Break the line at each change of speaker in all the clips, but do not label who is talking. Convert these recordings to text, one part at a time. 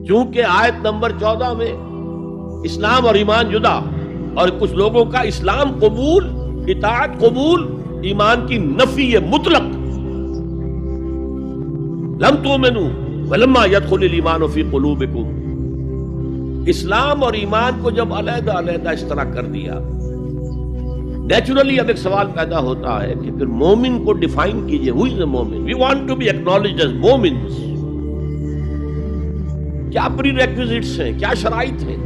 چونکہ آیت نمبر 14 میں اسلام اور ایمان جدا، اور کچھ لوگوں کا اسلام قبول، اطاعت قبول، ایمان کی نفی مطلق. لم تؤمنوا ولما يدخل الايمان في قلوبكم. اسلام اور ایمان کو جب علیحدہ علیحدہ اس طرح کر دیا، نیچرلی اب ایک سوال پیدا ہوتا ہے کہ پھر مومن کو ڈیفائن کیجئے. who is a مومن؟ we want to be acknowledged as مومنز. کیا پری ریکویزٹس ہیں، کیا شرائط ہیں؟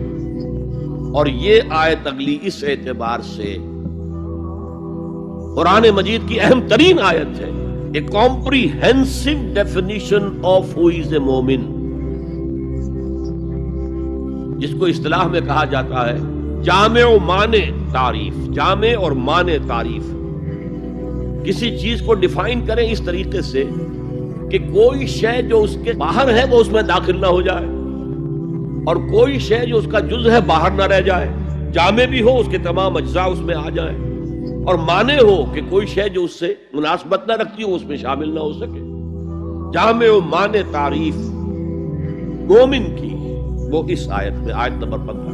اور یہ آیت اگلی اس اعتبار سے قرآن مجید کی اہم ترین آیت ہے. A comprehensive definition of who is a مومن، جس کو اصطلاح میں کہا جاتا ہے جامع و مانع تعریف. جامع اور مانع تعریف، کسی چیز کو ڈیفائن کریں اس طریقے سے کہ کوئی شے جو اس کے باہر ہے وہ اس میں داخل نہ ہو جائے، اور کوئی شے جو اس کا جز ہے باہر نہ رہ جائے. جامع بھی ہو، اس کے تمام اجزاء اس میں آ جائیں، اور مانع ہو کہ کوئی شے جو اس سے مناسبت نہ رکھتی ہو اس میں شامل نہ ہو سکے. جامع و مانع تعریف مومن کی وہ اس آیت میں، آیت نمبر 15.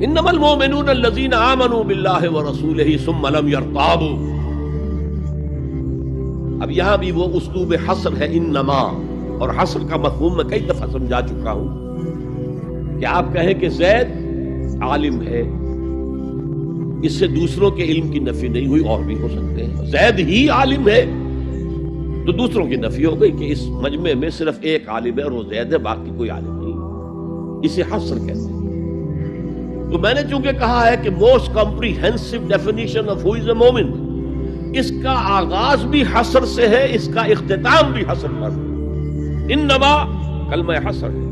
انما المؤمنون الذين آمنوا بالله ورسوله ثم لم يرتابوا. اب یہاں بھی وہ اسلوب حصر ہے انما، اور حصر کا مفہوم میں کئی دفعہ سمجھا چکا ہوں کہ آپ کہیں کہ زید عالم ہے، اس سے دوسروں کے علم کی نفی نہیں ہوئی، اور بھی ہو سکتے ہیں. زید ہی عالم ہے تو دوسروں کی نفی ہو گئی کہ اس مجمع میں صرف ایک عالم ہے اور وہ زید ہے، باقی کوئی عالم نہیں. اسے حصر کہتے ہیں. تو میں نے چونکہ کہا ہے کہ موسٹ کمپریہنسو ڈیفینیشن آف ہو از اے مومن، اس کا آغاز بھی حصر سے ہے، اس کا اختتام بھی حصر پر. انما کلمہ حصر ہے،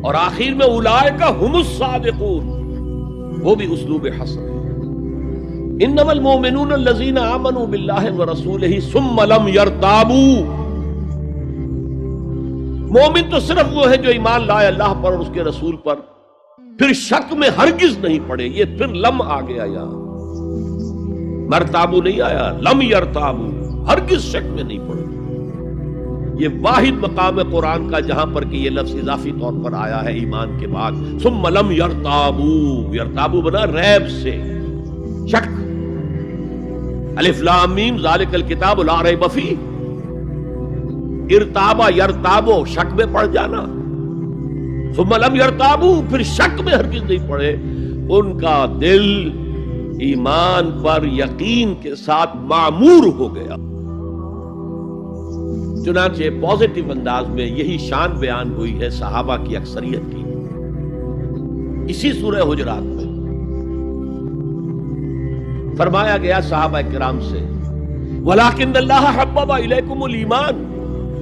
اور آخر میں اولئک هم الصادقون، وہ بھی اسلوب حصر ہے. انما المؤمنون الذين آمنوا بالله ورسوله ثم لم يرتابوا. مومن تو صرف وہ ہے جو ایمان لائے اللہ پر اور اس کے رسول پر، پھر شک میں ہرگز نہیں پڑے. یہ پھر لم آ گیا، یہاں مرتابو نہیں آیا، لم یرتابو، ہرگز شک میں نہیں پڑے. یہ واحد مقام ہے قرآن کا جہاں پر کہ یہ لفظ اضافی طور پر آیا ہے ایمان کے بعد. ثم لم یرتابو، یرتابو بنا ریب سے، شک. الف لام میم ذالک الکتاب لا ریب فیہ. ارتابا یرتابو، شک میں پڑ جانا. ثم لم یرتابو، پھر شک میں ہرگز نہیں پڑے. ان کا دل ایمان پر یقین کے ساتھ معمور ہو گیا. چنانچہ پازیٹیو انداز میں یہی شان بیان ہوئی ہے صحابہ کی اکثریت کی. اسی سورہ حجرات میں فرمایا گیا صحابہ کرام سے وَلَٰكِنَّ اللَّهَ حَبَّبَ إِلَيْكُمُ الْإِيمَانَ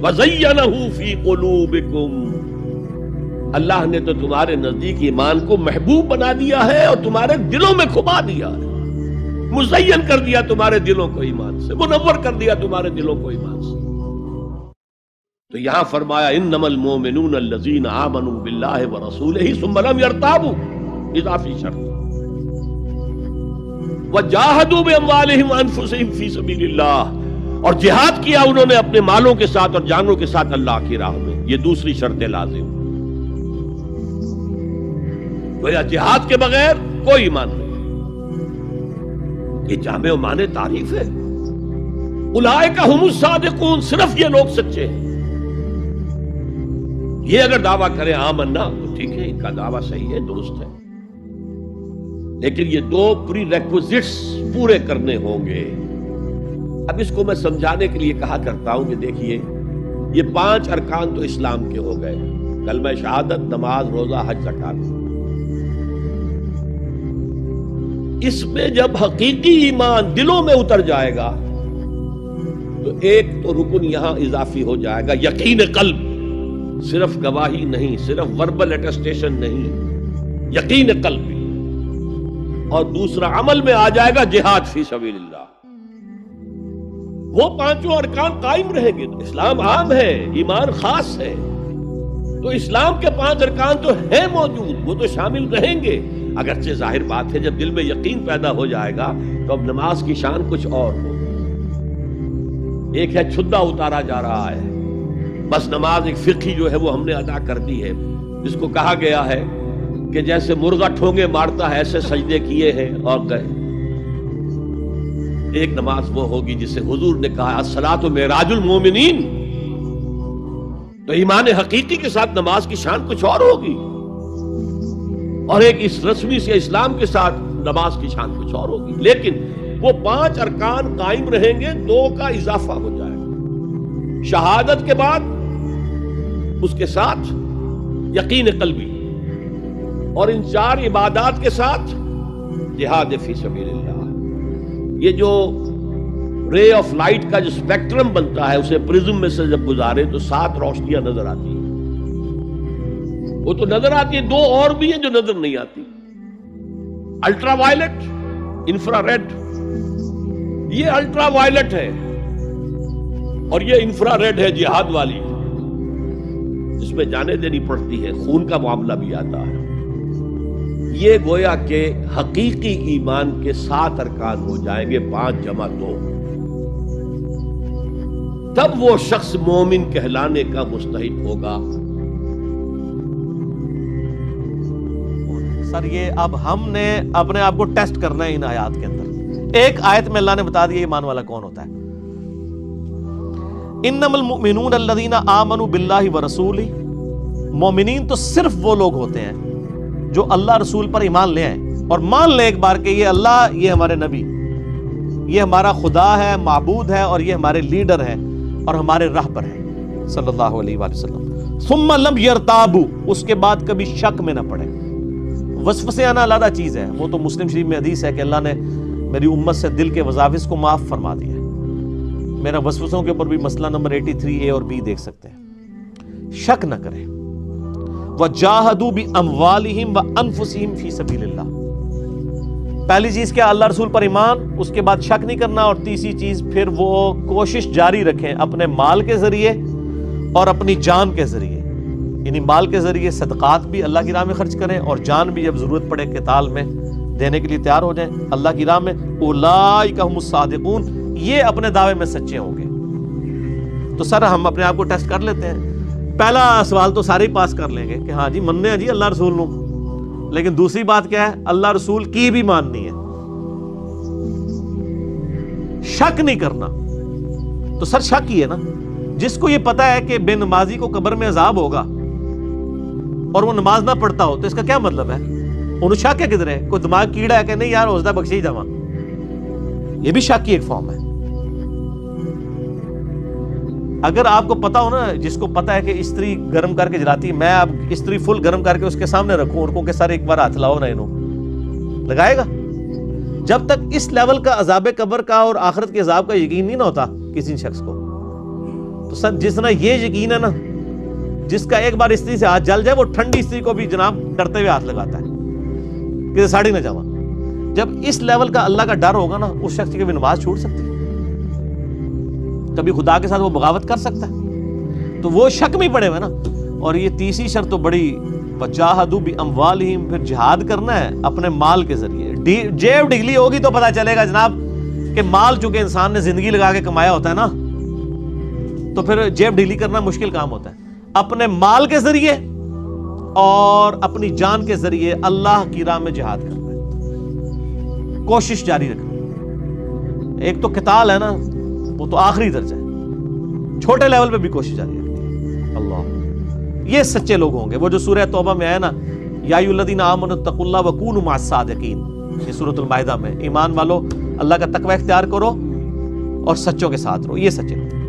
وَزَيَّنَهُ فِي قُلُوبِكُمْ. اللہ نے تو تمہارے نزدیک ایمان کو محبوب بنا دیا ہے اور تمہارے دلوں میں کھبا دیا ہے، مزین کر دیا تمہارے دلوں کو ایمان سے، منور کر دیا تمہارے دلوں کو ایمان سے. تو یہاں فرمایا انما المؤمنون الذین آمنوا باللہ ورسولہ ثم لم یرتابوا، اضافی شرط. وجاہدوا باموالہم وانفسہم فی سبیل اللہ، اور جہاد کیا انہوں نے اپنے مالوں کے ساتھ اور جانوں کے ساتھ اللہ کی راہ میں. یہ دوسری شرط لازم. گویا جہاد کے بغیر کوئی ایمان نہیں. یہ جامع و مانع تعریف ہے. اولئک هم الصادقون، صرف یہ لوگ سچے ہیں. یہ اگر دعویٰ کریں آمنا تو ٹھیک ہے، ان کا دعویٰ صحیح ہے، درست ہے، لیکن یہ دو پری ریکوزٹس پورے کرنے ہوں گے. اب اس کو میں سمجھانے کے لیے کہا کرتا ہوں کہ دیکھیے یہ 5 ارکان تو اسلام کے ہو گئے، کلمہ شہادت، نماز، روزہ، حج، زکات. اس میں جب حقیقی ایمان دلوں میں اتر جائے گا تو ایک تو رکن یہاں اضافی ہو جائے گا، یقین قلب. صرف گواہی نہیں، صرف وربل اٹیسٹیشن نہیں، یقین قلب بھی. اور دوسرا عمل میں آ جائے گا جہاد فی سبیل اللہ. وہ 5 ارکان قائم رہیں گے. اسلام عام ہے، ایمان خاص ہے، تو اسلام کے 5 ارکان تو ہیں موجود، وہ تو شامل رہیں گے. اگرچہ ظاہر بات ہے جب دل میں یقین پیدا ہو جائے گا تو اب نماز کی شان کچھ اور ہو. ایک ہے چھدا اتارا جا رہا ہے، بس نماز ایک فقہی جو ہے وہ ہم نے ادا کر دی ہے، جس کو کہا گیا ہے کہ جیسے مرغا ٹھونگے مارتا ہے ایسے سجدے کیے ہیں اور گئے۔ ایک نماز وہ ہوگی جسے حضور نے کہا الصلاۃ معراج المومنین، تو ایمان حقیقی کے ساتھ نماز کی شان کچھ اور ہوگی، اور ایک اس رسمی سے اسلام کے ساتھ نماز کی شان کچھ اور ہوگی۔ لیکن وہ 5 ارکان قائم رہیں گے، 2 کا اضافہ ہو جائے گا، شہادت کے بعد اس کے ساتھ یقین قلبی، اور ان 4 عبادات کے ساتھ جہاد فی سبیل اللہ۔ یہ جو رے آف لائٹ کا جو اسپیکٹرم بنتا ہے اسے پرزم میں سے جب گزارے تو 7 روشنیاں نظر آتی ہیں۔ وہ تو نظر آتی ہے، 2 اور بھی ہیں جو نظر نہیں آتی، الٹرا وائلٹ، انفرا ریڈ۔ یہ الٹرا وائلٹ ہے اور یہ انفرا ریڈ ہے جہاد والی، جس میں جانیں دینی پڑتی ہے، خون کا معاملہ بھی آتا ہے۔ یہ گویا کہ حقیقی ایمان کے 7 ارکان ہو جائیں گے، 5 جمع 2، تب وہ شخص مومن کہلانے کا مستحق ہوگا۔
سر یہ اب ہم نے اپنے آپ کو ٹیسٹ کرنا ہے ان آیات کے اندر۔ ایک آیت میں اللہ نے بتا دیا ایمان والا کون ہوتا ہے، انما المؤمنون الذین آمنوا باللہ ورسولہ۔ مومنین تو صرف وہ لوگ ہوتے ہیں جو اللہ رسول پر ایمان لے آئیں اور مان لیں ایک بار کہ یہ اللہ، یہ ہمارے نبی، یہ ہمارا خدا ہے، معبود ہے، اور یہ ہمارے لیڈر ہے اور ہمارے رہبر ہے صلی اللہ علیہ وآلہ وسلم۔ ثم لم یرتابوا، اس کے بعد کبھی شک میں نہ پڑے۔ وسوسے آنا علیحدہ چیز ہے، وہ تو مسلم شریف میں حدیث ہے کہ اللہ نے میری امت سے دل کے وساوس کو معاف فرما دیا ہے۔ میرا وسوسوں کے اوپر بھی مسئلہ نمبر 83A اور B دیکھ سکتے ہیں۔ شک نہ کریں۔ وَجَاهَدُوا بِأَمْوَالِهِمْ وَأَنفُسِهِمْ فِي سَبِيلِ اللَّهِ۔ پہلی چیز کیا؟ اللہ رسول پر ایمان، اس کے بعد شک نہیں کرنا، اور تیسری چیز پھر وہ کوشش جاری رکھیں اپنے مال کے ذریعے اور اپنی جان کے ذریعے، یعنی مال کے ذریعے صدقات بھی اللہ کی راہ میں خرچ کریں، اور جان بھی جب ضرورت پڑے قتال میں دینے کے لیے تیار ہو جائیں اللہ کی راہ میں۔ اولئک هم الصادقون، یہ اپنے دعوے میں سچے ہوں گے۔ تو سر ہم اپنے آپ کو ٹیسٹ کر لیتے ہیں۔ پہلا سوال تو سارے ہی پاس کر لیں گے کہ ہاں جی مننے ہیں جی اللہ رسول نو، لیکن دوسری بات کیا ہے؟ اللہ رسول کی بھی ماننی ہے، شک نہیں کرنا۔ تو سر شک ہی ہے نا، جس کو یہ پتا ہے کہ بے نمازی کو قبر میں عذاب ہوگا اور وہ نماز نہ پڑھتا ہو، تو اس کا کیا مطلب ہے؟ انہوں شک ہے کدھر ہے؟ کوئی دماغ کیڑا ہے کہ نہیں یار ہوسدا بخشی ہی جاواں، یہ بھی شک کی ایک فارم ہے۔ اگر آپ کو پتا ہو نا، جس کو پتا ہے کہ استری گرم کر کے جلاتی ہے، میں اب استری فل گرم کر کے اس کے سامنے رکھوں اور کہوں کہ سر ایک بار ہاتھ لاؤ نا، انہوں لگائے گا؟ جب تک اس لیول کا عذاب قبر کا اور آخرت کے عذاب کا یقین نہیں نہ ہوتا کسی شخص کو، تو سر جس طرح یہ یقین ہے نا، جس کا ایک بار استری سے ہاتھ جل جائے وہ ٹھنڈی استری کو بھی جناب ڈرتے ہوئے ہاتھ لگاتا ہے کہ ساڑی نہ جاواں۔ جب اس لیول کا اللہ کا ڈر ہوگا نا، اس شخص کی بھی نماز چھوٹ سکتی ہے، کبھی خدا کے ساتھ وہ بغاوت کر سکتا ہے، تو وہ شک میں پڑے ہوئے نا۔ اور یہ تیسری شرط تو بڑی، وجاہدوا باموالہم، پھر جہاد کرنا ہے اپنے مال کے ذریعے۔ جیب ڈگلی ہوگی تو پتہ چلے گا جناب کہ مال چونکہ انسان نے زندگی لگا کے کمایا ہوتا ہے نا، تو پھر جیب ڈگلی کرنا مشکل کام ہوتا ہے۔ اپنے مال کے ذریعے اور اپنی جان کے ذریعے اللہ کی راہ میں جہاد کرنا ہے، کوشش جاری رکھنا۔ ایک تو قتال ہے نا، وہ تو آخری درجہ ہے، چھوٹے لیول پہ بھی کوشش جاری رکھنی ہے۔ اللہ، یہ سچے لوگ ہوں گے، وہ جو سورہ توبہ میں آیا نا، یا ایھا الذین آمنوا اتقوا اللہ وکونوا مع الصادقین، یہ سورۃ المائدہ میں، ایمان والو اللہ کا تقوی اختیار کرو اور سچوں کے ساتھ رہو، یہ سچے لوگ۔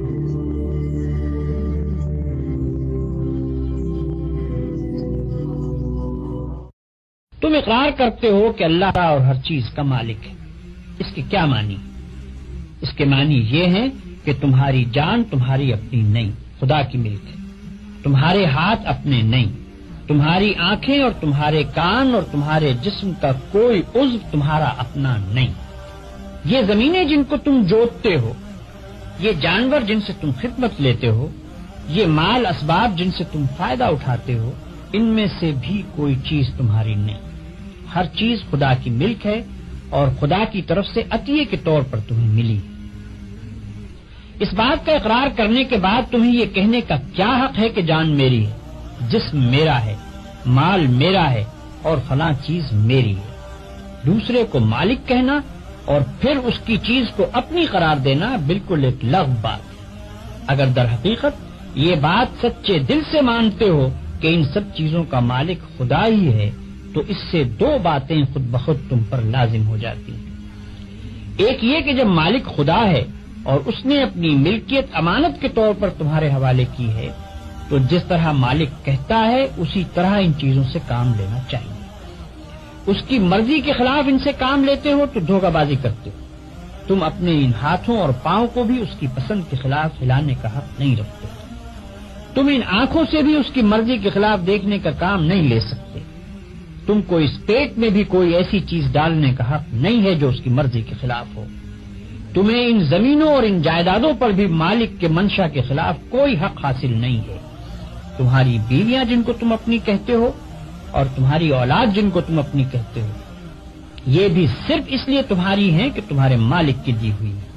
تم اقرار کرتے ہو کہ اللہ اور ہر چیز کا مالک ہے، اس کے کیا معنی؟ اس کے معنی یہ ہیں کہ تمہاری جان تمہاری اپنی نہیں، خدا کی ملک ہے، تمہارے ہاتھ اپنے نہیں، تمہاری آنکھیں اور تمہارے کان اور تمہارے جسم کا کوئی عضو تمہارا اپنا نہیں۔ یہ زمینیں جن کو تم جوتتے ہو، یہ جانور جن سے تم خدمت لیتے ہو، یہ مال اسباب جن سے تم فائدہ اٹھاتے ہو، ان میں سے بھی کوئی چیز تمہاری نہیں، ہر چیز خدا کی ملک ہے اور خدا کی طرف سے عطیے کے طور پر تمہیں ملی۔ اس بات کا اقرار کرنے کے بعد تمہیں یہ کہنے کا کیا حق ہے کہ جان میری ہے، جسم میرا ہے، مال میرا ہے اور فلاں چیز میری ہے؟ دوسرے کو مالک کہنا اور پھر اس کی چیز کو اپنی قرار دینا بالکل ایک لغو بات ہے۔ اگر در حقیقت یہ بات سچے دل سے مانتے ہو کہ ان سب چیزوں کا مالک خدا ہی ہے تو اس سے دو باتیں خود بخود تم پر لازم ہو جاتی ہیں۔ ایک یہ کہ جب مالک خدا ہے اور اس نے اپنی ملکیت امانت کے طور پر تمہارے حوالے کی ہے تو جس طرح مالک کہتا ہے اسی طرح ان چیزوں سے کام لینا چاہیے۔ اس کی مرضی کے خلاف ان سے کام لیتے ہو تو دھوکہ بازی کرتے ہو۔ تم اپنے ان ہاتھوں اور پاؤں کو بھی اس کی پسند کے خلاف ہلانے کا حق نہیں رکھتے۔ تم ان آنکھوں سے بھی اس کی مرضی کے خلاف دیکھنے کا کام نہیں لے سکتے۔ تم کو اس پیٹ میں بھی کوئی ایسی چیز ڈالنے کا حق نہیں ہے جو اس کی مرضی کے خلاف ہو۔ تمہیں ان زمینوں اور ان جائیدادوں پر بھی مالک کے منشا کے خلاف کوئی حق حاصل نہیں ہے۔ تمہاری بیویاں جن کو تم اپنی کہتے ہو اور تمہاری اولاد جن کو تم اپنی کہتے ہو یہ بھی صرف اس لیے تمہاری ہیں کہ تمہارے مالک کی دی ہوئی ہے،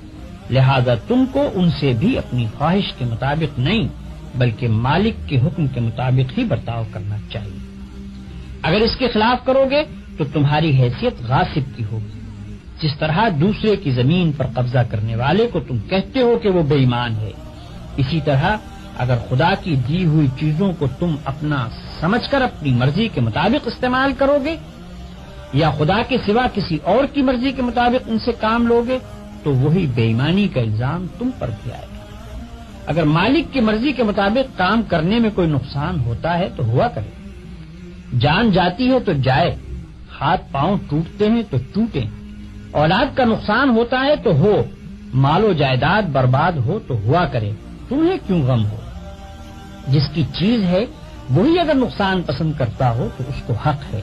لہذا تم کو ان سے بھی اپنی خواہش کے مطابق نہیں بلکہ مالک کے حکم کے مطابق ہی برتاؤ کرنا چاہیے۔ اگر اس کے خلاف کرو گے تو تمہاری حیثیت غاصب کی ہوگی، جس طرح دوسرے کی زمین پر قبضہ کرنے والے کو تم کہتے ہو کہ وہ بے ایمان ہے، اسی طرح اگر خدا کی دی ہوئی چیزوں کو تم اپنا سمجھ کر اپنی مرضی کے مطابق استعمال کرو گے یا خدا کے سوا کسی اور کی مرضی کے مطابق ان سے کام لوگے تو وہی بے ایمانی کا الزام تم پر بھی آئے گا۔ اگر مالک کی مرضی کے مطابق کام کرنے میں کوئی نقصان ہوتا ہے تو ہوا کرے، جان جاتی ہے تو جائے، ہاتھ پاؤں ٹوٹتے ہیں تو ٹوٹیں، اولاد کا نقصان ہوتا ہے تو ہو، مال و جائیداد برباد ہو تو ہوا کرے، تمہیں کیوں غم ہو؟ جس کی چیز ہے وہی اگر نقصان پسند کرتا ہو تو اس کو حق ہے